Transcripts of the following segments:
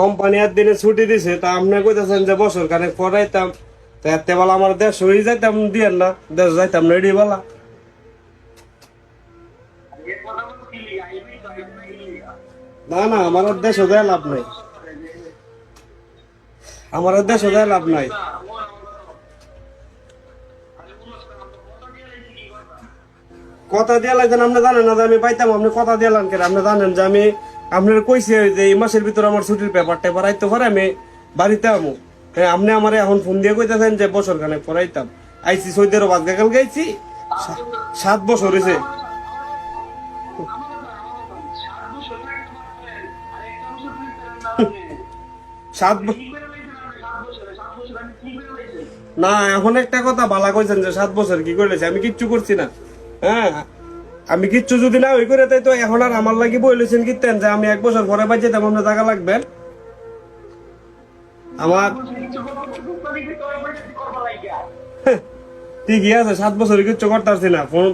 Company আর দিনে ছুটি দিছে, তা আপনি কইতেছেন যে বছর খানেক পড়াইতাম, তা এতে বেলা আমার দেশ হয়ে যাইতাম, দিয়েন না, দেশ যাইতাম না, এডি বেলা। না না, আমার আর দেশ দেয় লাভ নাই, আমার আর দেশ দেয় লাভ নাই। কথা দিয়ে লাগছেন, আপনি জানেন না যে আমি পাইতাম, আপনি কথা দিয়ে লান কেন? আপনি জানেন যে আমি আপনার কইছি যে এই মাসের ভিতরে আমার ছুটির পেপার টেপার আইতে পারে, আমি বাড়িতে আমু। হ্যাঁ, আপনি আমার এখন ফোন দিয়ে কইতেছেন যে বছর খানেক পড়াইতাম। আইসি সৌদিরও বাদগাকাল গাইছি, 7 বছর হয়েছে। 7 না, এখন একটা কথা বালা কইছেন যে 7 বছর কি করলেছে, আমি কিচ্ছু করছি না। হ্যাঁ, আমি কিচ্ছু যদি না ওই করে তাই তো এখন আর আমার লাগি বলেছেন কিতেন যে আমি 1 বছর পরে বাজে তেমন টাকা লাগবে আমার। ঠিকই আছে, 7 বছর কিচ্ছু করতে পারছি না। ফোন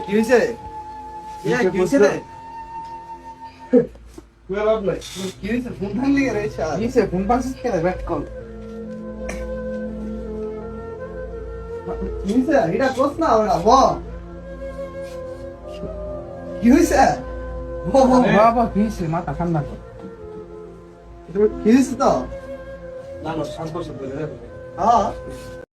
কি হয়েছে? কি হয়েছে রে? লাভ নাই। কি হয়েছে? ফোন ভাঙলি রে? কি হয়েছে? ফোন ভাঙছিস কেন? Back call. কি হয়েছে? এটা কোস না ওরা ব। কি হয়েছে? বাবা কি হয়েছে? মাথা ঠান্ডা কর। কি হয়েছে তো? না না, 7 বছর ধরে হ্যাঁ